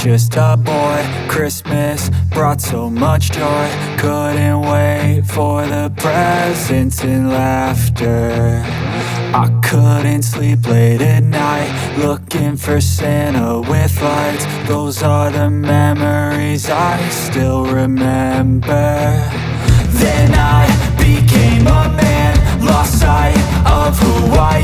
just a boy. Christmas brought so much joy. Couldn't wait for the presents and laughter. I couldn't sleep late at night, looking for Santa with lights. Those are the memories I still remember. Then I became a man, lost sight of who I